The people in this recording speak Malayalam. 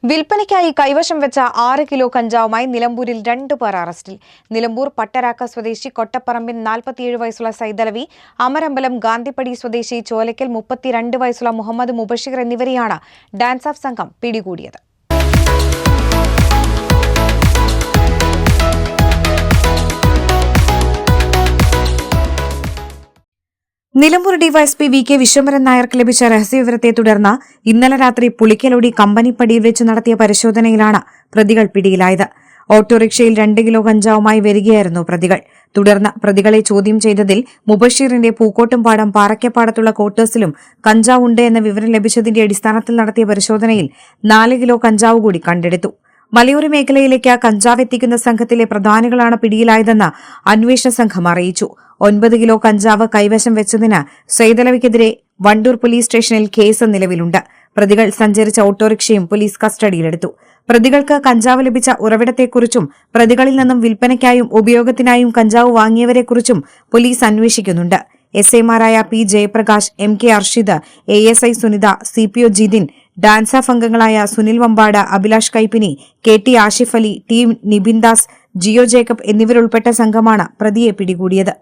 വിൽപ്പനയ്ക്കായി കൈവശം വെച്ച 6 കിലോ കഞ്ചാവുമായി നിലമ്പൂരിൽ 2 പേർ അറസ്റ്റിൽ. നിലമ്പൂർ പട്ടരാക്ക സ്വദേശി കൊട്ടപ്പറമ്പിൽ 47 വയസ്സുള്ള സൈദലവി, അമരമ്പലം ഗാന്ധിപ്പടി സ്വദേശി ചോലയ്ക്കൽ 32 വയസ്സുള്ള മുഹമ്മദ് മുബഷിർ എന്നിവരെയാണ് ഡാൻസ് ഓഫ് സംഘം പിടികൂടിയത്. Nilambur DYSP V K Viswambharan നായർക്ക് ലഭിച്ച രഹസ്യവിവരത്തെ തുടർന്ന് ഇന്നലെ രാത്രി പുളിക്കലൊടി കമ്പനിപ്പടിയിൽ വെച്ച് നടത്തിയ പരിശോധനയിലാണ് പ്രതികൾ പിടിയിലായത്. ഓട്ടോറിക്ഷയിൽ 2 കിലോ കഞ്ചാവുമായി വരികയായിരുന്നു പ്രതികൾ. തുടർന്ന് പ്രതികളെ ചോദ്യം ചെയ്തതിൽ മുബഷീറിന്റെ പൂക്കോട്ടുംപാടം പാറയ്ക്കപ്പാടത്തുള്ള ക്വാർട്ടേഴ്സിലും കഞ്ചാവുണ്ട് എന്ന വിവരം ലഭിച്ചതിന്റെ അടിസ്ഥാനത്തിൽ നടത്തിയ പരിശോധനയിൽ 4 കിലോ കഞ്ചാവ് കൂടി കണ്ടെടുത്തു. മലയോര മേഖലയിലേക്ക് കഞ്ചാവ് എത്തിക്കുന്ന സംഘത്തിലെ പ്രധാനികളാണ് പിടിയിലായതെന്ന് അന്വേഷണ സംഘം അറിയിച്ചു. 9 കിലോ കഞ്ചാവ് കൈവശം വെച്ചതിന് സൈദലവിക്കെതിരെ വണ്ടൂർ പോലീസ് സ്റ്റേഷനിൽ കേസ് നിലവിലുണ്ട്. പ്രതികൾ സഞ്ചരിച്ച ഓട്ടോറിക്ഷയും പോലീസ് കസ്റ്റഡിയിലെടുത്തു. പ്രതികൾക്ക് കഞ്ചാവ് ലഭിച്ച ഉറവിടത്തെക്കുറിച്ചും പ്രതികളിൽ നിന്നും വിൽപ്പനയ്ക്കായും ഉപയോഗത്തിനായും കഞ്ചാവ് വാങ്ങിയവരെക്കുറിച്ചും പോലീസ് അന്വേഷിക്കുന്നുണ്ട്. എസ്ഐമാരായ P Jayaprakash, M K Arshid, ASI Sunitha, CPO Jithin, DANSAF അംഗങ്ങളായ Sunil Vambad, Abhilash Kaippini, KT Ashif Ali, T Nibin Das, Jio Jacob എന്നിവരുൾപ്പെട്ട സംഘമാണ് പ്രതിയെ പിടികൂടിയത്.